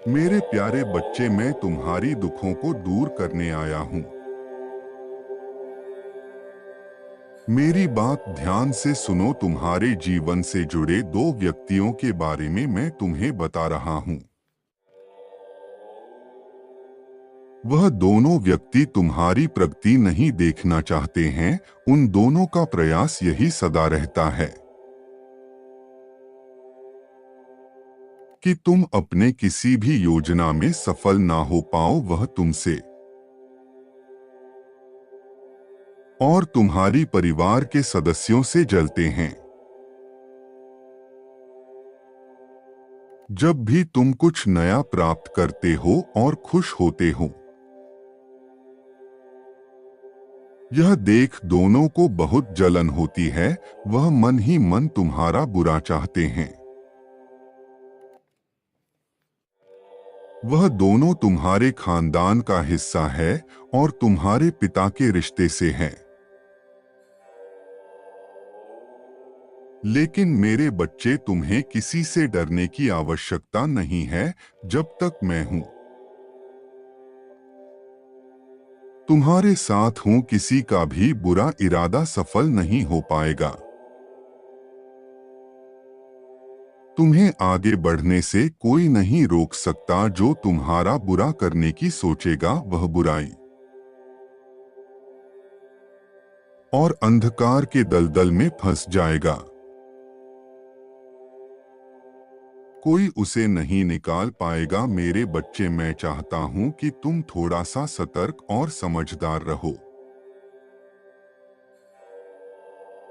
मेरे प्यारे बच्चे, मैं तुम्हारी दुखों को दूर करने आया हूँ। मेरी बात ध्यान से सुनो। तुम्हारे जीवन से जुड़े दो व्यक्तियों के बारे में मैं तुम्हें बता रहा हूँ। वह दोनों व्यक्ति तुम्हारी प्रगति नहीं देखना चाहते हैं। उन दोनों का प्रयास यही सदा रहता है कि तुम अपने किसी भी योजना में सफल ना हो पाओ। वह तुमसे और तुम्हारी परिवार के सदस्यों से जलते हैं। जब भी तुम कुछ नया प्राप्त करते हो और खुश होते हो, यह देख दोनों को बहुत जलन होती है। वह मन ही मन तुम्हारा बुरा चाहते हैं। वह दोनों तुम्हारे खानदान का हिस्सा है और तुम्हारे पिता के रिश्ते से हैं। लेकिन मेरे बच्चे, तुम्हें किसी से डरने की आवश्यकता नहीं है जब तक मैं हूं तुम्हारे साथ हूं। किसी का भी बुरा इरादा सफल नहीं हो पाएगा। तुम्हें आगे बढ़ने से कोई नहीं रोक सकता। जो तुम्हारा बुरा करने की सोचेगा वह बुराई और अंधकार के दलदल में फंस जाएगा। कोई उसे नहीं निकाल पाएगा। मेरे बच्चे, मैं चाहता हूं कि तुम थोड़ा सा सतर्क और समझदार रहो,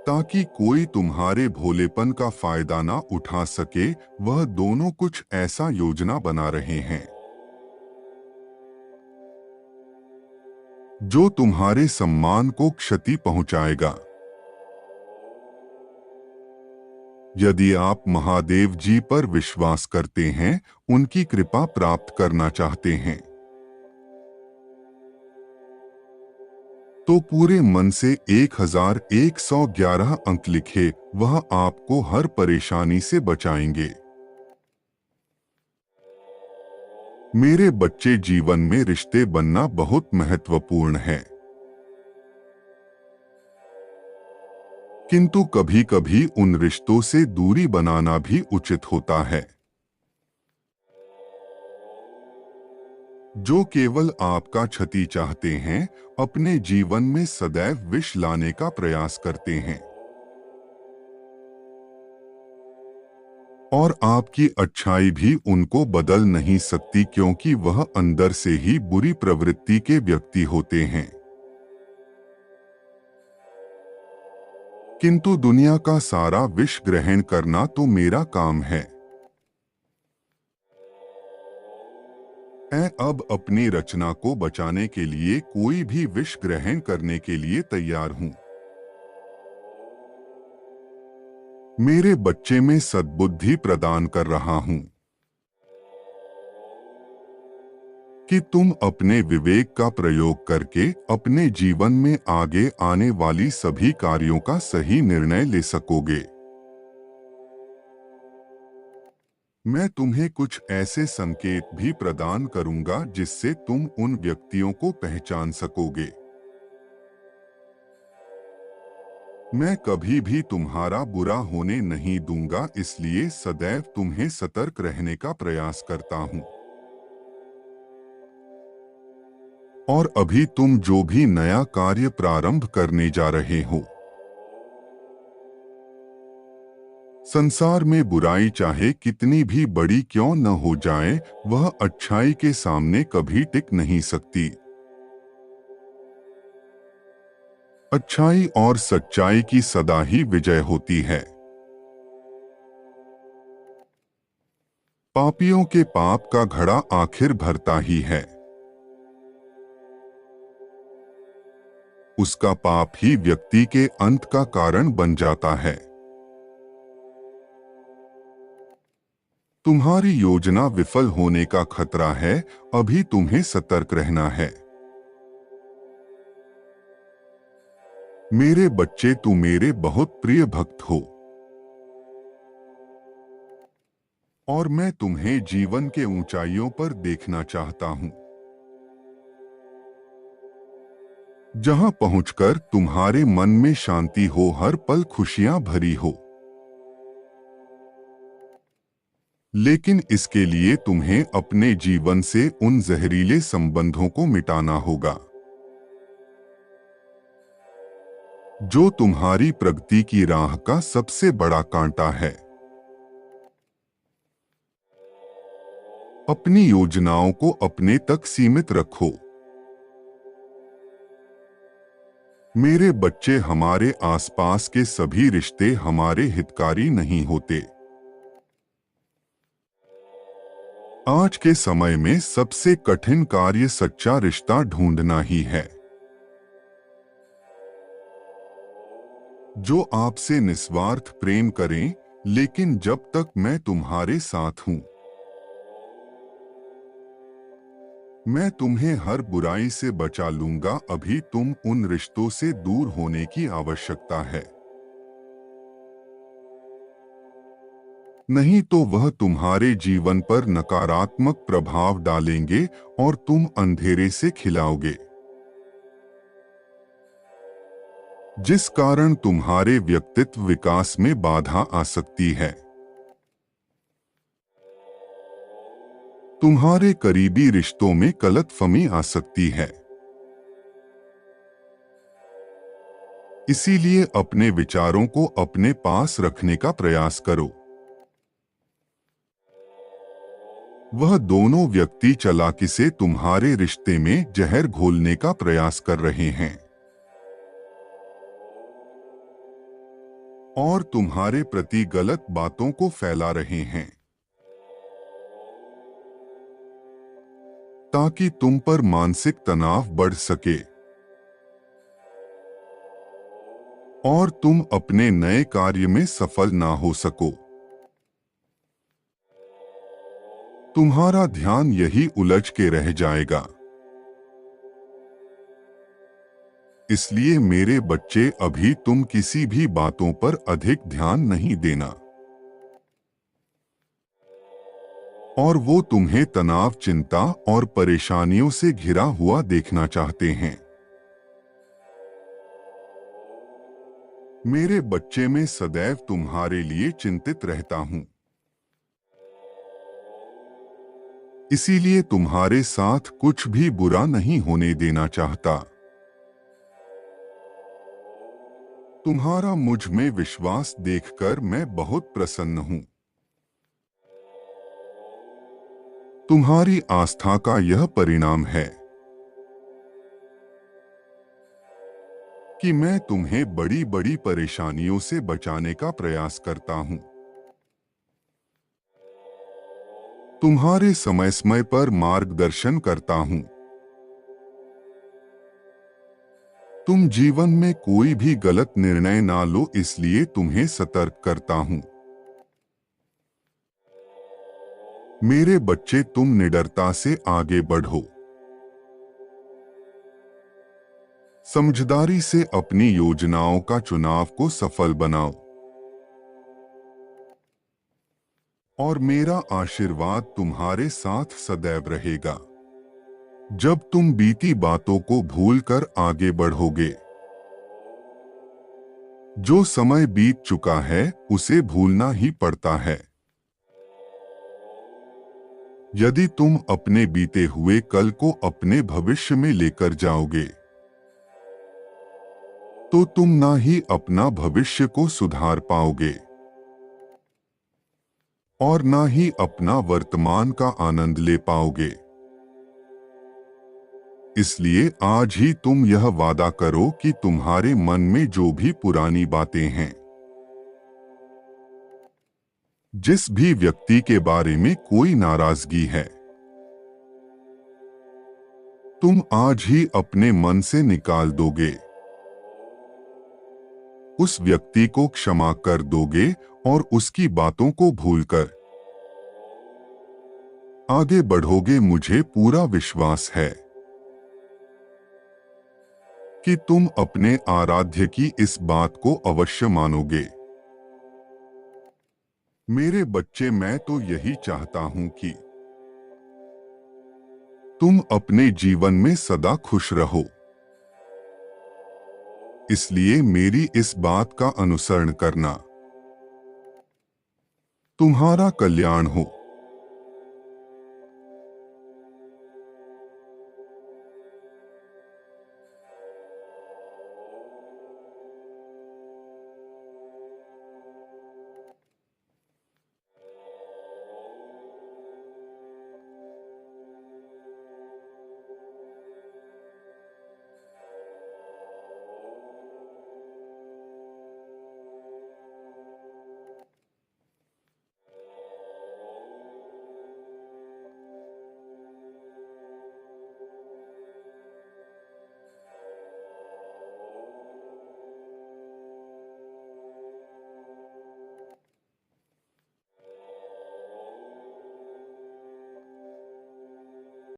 ताकि कोई तुम्हारे भोलेपन का फायदा ना उठा सके। वह दोनों कुछ ऐसा योजना बना रहे हैं जो तुम्हारे सम्मान को क्षति पहुंचाएगा। यदि आप महादेव जी पर विश्वास करते हैं, उनकी कृपा प्राप्त करना चाहते हैं, तो पूरे मन से 1111 अंक लिखे। वह आपको हर परेशानी से बचाएंगे। मेरे बच्चे, जीवन में रिश्ते बनना बहुत महत्वपूर्ण है, किंतु कभी कभी उन रिश्तों से दूरी बनाना भी उचित होता है, जो केवल आपका क्षति चाहते हैं, अपने जीवन में सदैव विष लाने का प्रयास करते हैं और आपकी अच्छाई भी उनको बदल नहीं सकती, क्योंकि वह अंदर से ही बुरी प्रवृत्ति के व्यक्ति होते हैं। किंतु दुनिया का सारा विष ग्रहण करना तो मेरा काम है। मैं अब अपनी रचना को बचाने के लिए कोई भी विष ग्रहण करने के लिए तैयार हूं। मेरे बच्चे में सद्बुद्धि प्रदान कर रहा हूं कि तुम अपने विवेक का प्रयोग करके अपने जीवन में आगे आने वाली सभी कार्यों का सही निर्णय ले सकोगे। मैं तुम्हें कुछ ऐसे संकेत भी प्रदान करूंगा जिससे तुम उन व्यक्तियों को पहचान सकोगे। मैं कभी भी तुम्हारा बुरा होने नहीं दूंगा, इसलिए सदैव तुम्हें सतर्क रहने का प्रयास करता हूं। और अभी तुम जो भी नया कार्य प्रारंभ करने जा रहे हो, संसार में बुराई चाहे कितनी भी बड़ी क्यों न हो जाए, वह अच्छाई के सामने कभी टिक नहीं सकती। अच्छाई और सच्चाई की सदा ही विजय होती है। पापियों के पाप का घड़ा आखिर भरता ही है। उसका पाप ही व्यक्ति के अंत का कारण बन जाता है। तुम्हारी योजना विफल होने का खतरा है। अभी तुम्हें सतर्क रहना है। मेरे बच्चे, तू मेरे बहुत प्रिय भक्त हो और मैं तुम्हें जीवन के ऊंचाइयों पर देखना चाहता हूं, जहां पहुंचकर तुम्हारे मन में शांति हो, हर पल खुशियां भरी हो। लेकिन इसके लिए तुम्हें अपने जीवन से उन जहरीले संबंधों को मिटाना होगा जो तुम्हारी प्रगति की राह का सबसे बड़ा कांटा है। अपनी योजनाओं को अपने तक सीमित रखो। मेरे बच्चे, हमारे आसपास के सभी रिश्ते हमारे हितकारी नहीं होते। आज के समय में सबसे कठिन कार्य सच्चा रिश्ता ढूंढना ही है, जो आपसे निस्वार्थ प्रेम करें। लेकिन जब तक मैं तुम्हारे साथ हूं, मैं तुम्हें हर बुराई से बचा लूंगा। अभी तुम उन रिश्तों से दूर होने की आवश्यकता है, नहीं तो वह तुम्हारे जीवन पर नकारात्मक प्रभाव डालेंगे और तुम अंधेरे से खिलाओगे, जिस कारण तुम्हारे व्यक्तित्व विकास में बाधा आ सकती है। तुम्हारे करीबी रिश्तों में गलतफहमी आ सकती है। इसीलिए अपने विचारों को अपने पास रखने का प्रयास करो। वह दोनों व्यक्ति चालाकी से तुम्हारे रिश्ते में जहर घोलने का प्रयास कर रहे हैं और तुम्हारे प्रति गलत बातों को फैला रहे हैं, ताकि तुम पर मानसिक तनाव बढ़ सके और तुम अपने नए कार्य में सफल ना हो सको। तुम्हारा ध्यान यही उलझ के रह जाएगा। इसलिए मेरे बच्चे, अभी तुम किसी भी बातों पर अधिक ध्यान नहीं देना, और वो तुम्हें तनाव, चिंता और परेशानियों से घिरा हुआ देखना चाहते हैं। मेरे बच्चे, मैं सदैव तुम्हारे लिए चिंतित रहता हूं, इसीलिए तुम्हारे साथ कुछ भी बुरा नहीं होने देना चाहता। तुम्हारा मुझ में विश्वास देखकर मैं बहुत प्रसन्न हूं। तुम्हारी आस्था का यह परिणाम है कि मैं तुम्हें बड़ी बड़ी परेशानियों से बचाने का प्रयास करता हूं। तुम्हारे समय समय पर मार्गदर्शन करता हूं। तुम जीवन में कोई भी गलत निर्णय ना लो, इसलिए तुम्हें सतर्क करता हूं। मेरे बच्चे, तुम निडरता से आगे बढ़ो। समझदारी से अपनी योजनाओं का चुनाव को सफल बनाओ, और मेरा आशीर्वाद तुम्हारे साथ सदैव रहेगा। जब तुम बीती बातों को भूलकर आगे बढ़ोगे, जो समय बीत चुका है उसे भूलना ही पड़ता है। यदि तुम अपने बीते हुए कल को अपने भविष्य में लेकर जाओगे, तो तुम ना ही अपना भविष्य को सुधार पाओगे और ना ही अपना वर्तमान का आनंद ले पाओगे। इसलिए आज ही तुम यह वादा करो कि तुम्हारे मन में जो भी पुरानी बातें हैं, जिस भी व्यक्ति के बारे में कोई नाराजगी है, तुम आज ही अपने मन से निकाल दोगे। उस व्यक्ति को क्षमा कर दोगे और उसकी बातों को भूलकर आगे बढ़ोगे। मुझे पूरा विश्वास है कि तुम अपने आराध्य की इस बात को अवश्य मानोगे। मेरे बच्चे, मैं तो यही चाहता हूं कि तुम अपने जीवन में सदा खुश रहो। इसलिए मेरी इस बात का अनुसरण करना तुम्हारा कल्याण हो।